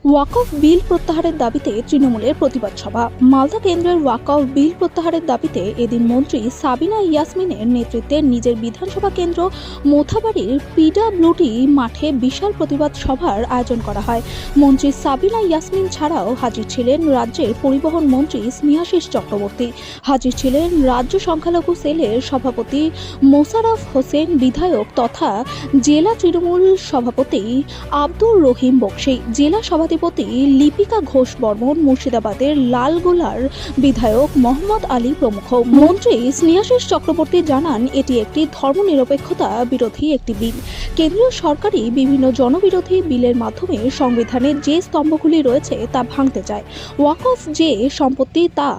ওয়াকফ বিল প্রত্যাহারের দাবিতে তৃণমূলের প্রতিবাদ সভা। মালদা কেন্দ্রের ওয়াকফ বিল প্রত্যাহারের দাবিতে এদিন মন্ত্রী সাবিনা ইয়াসমিনের নেতৃত্বে নিজের বিধানসভা কেন্দ্র মোথাবাড়ির পিডব্লিউডি মাঠে বিশাল প্রতিবাদ সভার আয়োজন করা হয়। মন্ত্রী সাবিনা ইয়াসমিন ছাড়াও হাজির ছিলেন রাজ্যের পরিবহন মন্ত্রী স্নেহাশিস চক্রবর্তী, হাজির ছিলেন রাজ্য সংখ্যালঘু সেলের সভাপতি মোশাররফ হোসেন, বিধায়ক তথা জেলা তৃণমূল সভাপতি আব্দুর রহিম বক্সি, জেলা সভাপতি লিপিকা ঘোষ বর্মন, মুর্শিদাবাদের লালগোলার বিধায়ক মোহাম্মদ আলী প্রমুখ। মন্ত্রী স্নেহাশিস চক্রবর্তী জানান, এটি একটি ধর্মনিরপেক্ষতা বিরোধী একটি বিল। কেন্দ্রীয় সরকারই বিভিন্ন জনবিরোধী বিলের মাধ্যমে সংবিধানের যে স্তম্ভগুলি রয়েছে তা ভাঙতে চায়। ওয়াকফ যে সম্পত্তি তা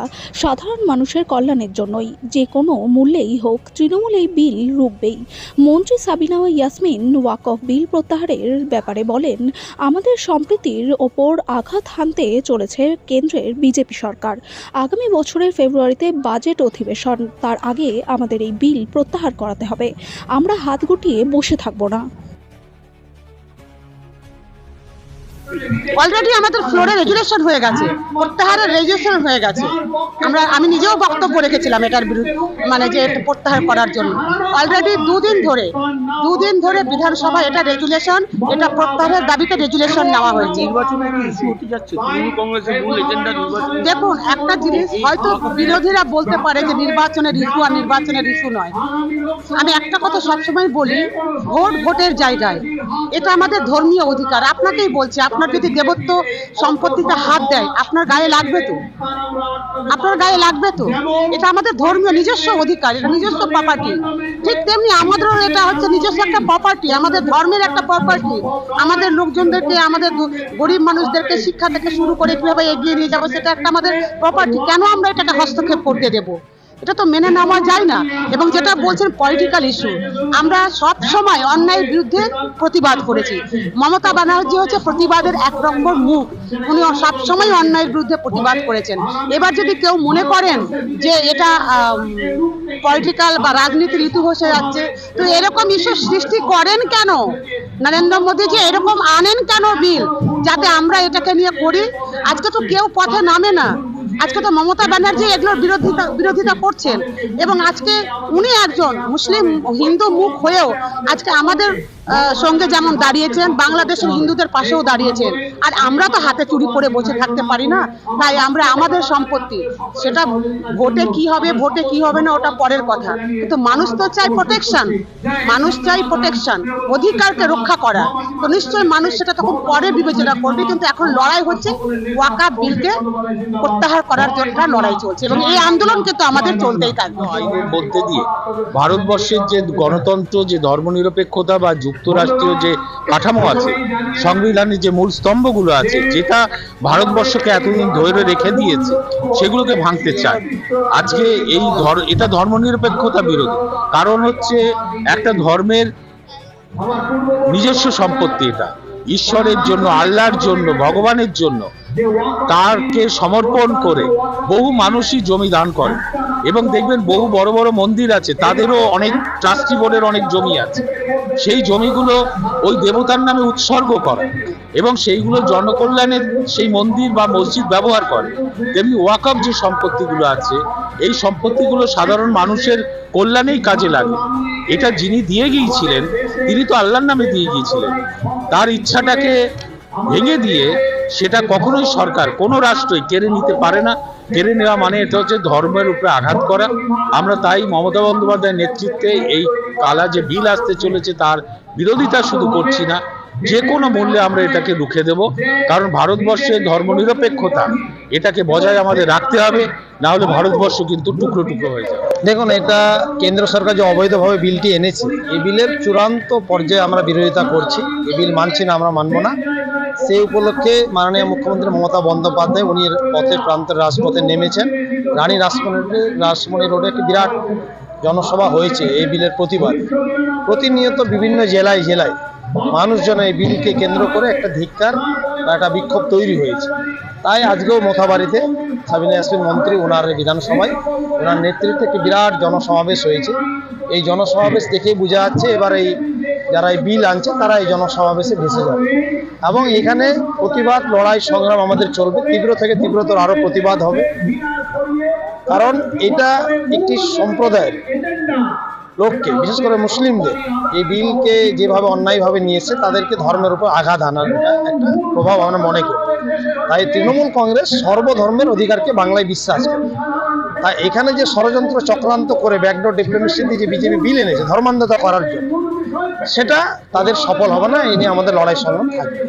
সাধারণ মানুষের কল্যাণের জন্যই, যে কোনো মূল্যেই হোক তৃণমূল এই বিল রুখবেই। মন্ত্রী সাবিনা ইয়াসমিন ওয়াকফ বিল প্রত্যাহারের ব্যাপারে বলেন, আমাদের সম্প্রীতির ওপর আঘাত হানতে চলেছে কেন্দ্রের বিজেপি সরকার। আগামী বছরের ফেব্রুয়ারিতে বাজেট অধিবেশন, তার আগে আমাদের এই বিল প্রত্যাহার করাতে হবে। আমরা হাত গুটিয়ে বসে থাকবো না। অলরেডি আমাদের ফ্লোরে রেজুলেশন হয়ে গেছে, প্রত্যাহারের রেজুলেশন হয়ে গেছে। আমি নিজেও বক্তব্য রেখেছিলাম এটার বিরুদ্ধে, যে প্রত্যাহার করার জন্য। অলরেডি দুদিন ধরে বিধানসভা এটা রেজুলেশন, এটা প্রত্যাহারের দাবিতে রেজুলেশন নেওয়া হয়েছে। দেখুন, একটা জিনিস হয়তো বিরোধীরা বলতে পারে যে নির্বাচনের ইস্যু আর নির্বাচনের ইস্যু নয়। আমি একটা কথা সবসময় বলি, ভোটের জায়গায়, এটা আমাদের ধর্মীয় অধিকার। আপনাকেই বলছি, আপনার যদি দেবত্ব সম্পত্তিতে হাত দেয়, আপনার গায়ে লাগবে তো? এটা আমাদের ধর্মীয় নিজস্ব অধিকার, এটা নিজস্ব প্রপার্টি। ঠিক তেমনি আমাদেরও এটা হচ্ছে নিজস্ব একটা প্রপার্টি, আমাদের ধর্মের একটা প্রপার্টি। আমাদের লোকজনদেরকে, আমাদের গরিব মানুষদেরকে শিক্ষা থেকে শুরু করে কিভাবে এগিয়ে নিয়ে যাবো, সেটা একটা আমাদের প্রপার্টি। কেন আমরা এটাকে হস্তক্ষেপ করতে দেবো? এটা তো মেনে নেওয়া যায় না। এবং যেটা বলছেন পলিটিক্যাল ইস্যু, আমরা সব সময় অন্যায়ের বিরুদ্ধে প্রতিবাদ করেছি। মমতা ব্যানার্জি হচ্ছে প্রতিবাদের এক নম্বর মুখ, উনি সবসময় অন্যায়ের বিরুদ্ধে প্রতিবাদ করেছেন। এবার যদি কেউ মনে করেন যে এটা পলিটিক্যাল বা রাজনীতির ইস্যু হয়ে যাচ্ছে, তো এরকম ইস্যু সৃষ্টি করেন কেন? নরেন্দ্র মোদীজি এরকম আনেন কেন বিল, যাতে আমরা এটাকে নিয়ে করি? আজকে তো কেউ পথে নামে না, আজকে তো মমতা ব্যানার্জি এগুলোর বিরোধিতা করছেন। এবং আজকে উনি একজন মুসলিম হিন্দু মুখ হয়েও আজকে আমাদের সঙ্গে যেমন দাঁড়িয়েছেন, বাংলাদেশের হিন্দুদের পাশেও দাঁড়িয়েছেন। আর আমরা তো হাতে চুরি করে বসে থাকতে পারি না। তাই আমরা আমাদের সম্পত্তি, সেটা ভোটে কি হবে না ওটা পরের কথা, কিন্তু মানুষ তো চাই প্রোটেকশন, অধিকারকে রক্ষা করা। তো নিশ্চয়ই মানুষ সেটা তখন পরে বিবেচনা করবে, কিন্তু এখন লড়াই হচ্ছে ওয়াকফ বিলকে প্রত্যাহার করার জন্য লড়াই চলছে, এবং এই আন্দোলন কিন্তু আমাদের চলতেই থাকবে। আইনের মধ্যে দিয়ে ভারতবর্ষের যে গণতন্ত্র, যে ধর্মনিরপেক্ষতা বা যুক্তরাষ্ট্রীয় যে কাঠামো আছে, সংবিধানের যে মূল স্তম্ভগুলো আছে, যেটা ভারতবর্ষকে এতদিন ধরে রেখে দিয়েছে, সেগুলোকে ভাঙতে চায়। আজকে এটা ধর্মনিরপেক্ষতা বিরোধী। কারণ হচ্ছে একটা ধর্মের নিজস্ব সম্পত্তি, এটা ঈশ্বরের জন্য, আল্লাহর জন্য, ভগবানের জন্য তারকে সমর্পণ করে বহু মানুষই জমি দান করে। এবং দেখবেন বহু বড় বড় মন্দির আছে, তাদেরও অনেক ট্রাস্টি বোর্ডের অনেক জমি আছে। সেই জমিগুলো ওই দেবতার নামে উৎসর্গ করে এবং সেইগুলো জনকল্যাণের সেই মন্দির বা মসজিদ ব্যবহার করে। তেমনি ওয়াকফ যে সম্পত্তিগুলো আছে, এই সম্পত্তিগুলো সাধারণ মানুষের কল্যাণেই কাজে লাগে। এটা যিনি দিয়ে গিয়েছিলেন, তিনি তো আল্লাহর নামে দিয়ে গিয়েছিলেন। তার ইচ্ছাটাকে ভেঙে দিয়ে সেটা কখনোই সরকার, কোনো রাষ্ট্রই কেড়ে নিতে পারে না। কেড়ে নেওয়া মানে এটা হচ্ছে ধর্মের উপরে আঘাত করা। আমরা তাই মমতা বন্দ্যোপাধ্যায়ের নেতৃত্বে এই কালা যে বিল আসতে চলেছে, তার বিরোধিতা শুধু করছি না, যে কোনো মূল্যে আমরা এটাকে রুখে দেব। কারণ ভারতবর্ষের ধর্মনিরপেক্ষতা, এটাকে বজায় আমাদের রাখতে হবে, না হলে ভারতবর্ষ কিন্তু টুকরো টুকরো হয়ে যাবে। দেখুন, এটা কেন্দ্র সরকার যে অবৈধভাবে বিলটি এনেছে, এই বিলের চূড়ান্ত পর্যায়ে আমরা বিরোধিতা করছি। এই বিল মানছি না, আমরা মানব না। সেই উপলক্ষে মাননীয় মুখ্যমন্ত্রী মমতা বন্দ্যোপাধ্যায় উনি প্রান্তের রাজপথে নেমেছেন। রানী রাসমণি রোডে একটি বিরাট জনসভা হয়েছে এই বিলের প্রতিবাদ। প্রতিনিয়ত বিভিন্ন জেলায় মানুষজন এই বিলকে কেন্দ্র করে একটা ধিক্কার বা একটা বিক্ষোভ তৈরি হয়েছে। তাই আজকেও মোথাবাড়িতে সাবিনা ইয়াসমিন মন্ত্রী ওনার বিধানসভায় ওনার নেতৃত্বে একটি বিরাট জনসমাবেশ হয়েছে। এই জনসমাবেশ দেখেই বোঝা যাচ্ছে এবার এই যারা এই বিল আনছে তারা এই জনসমাবেশে ভেসে যাবে এবং এখানে প্রতিবাদ লড়াই সংগ্রাম আমাদের চলবে, তীব্র থেকে তীব্রতর আরো প্রতিবাদ হবে। কারণ এটা একটি সম্প্রদায়ের লোককে, বিশেষ করে মুসলিমদের, এই বিলকে যেভাবে অন্যায়ভাবে নিয়েছে তাদেরকে ধর্মের উপর আঘাত আনার একটা প্রভাব আমরা মনে করি। তাই তৃণমূল কংগ্রেস সর্বধর্মের অধিকারকে বাংলায় বিশ্বাস করে। তাই এখানে যে ষড়যন্ত্র চক্রান্ত করে ব্যাকডোর ডিপ্লোমেসি দিয়ে যে বিজেপি বিল এনেছে ধর্মান্ধতা করার জন্য, সেটা তাদের সফল হবে না। এই নিয়ে আমাদের লড়াই সংগ্রাম থাকবে।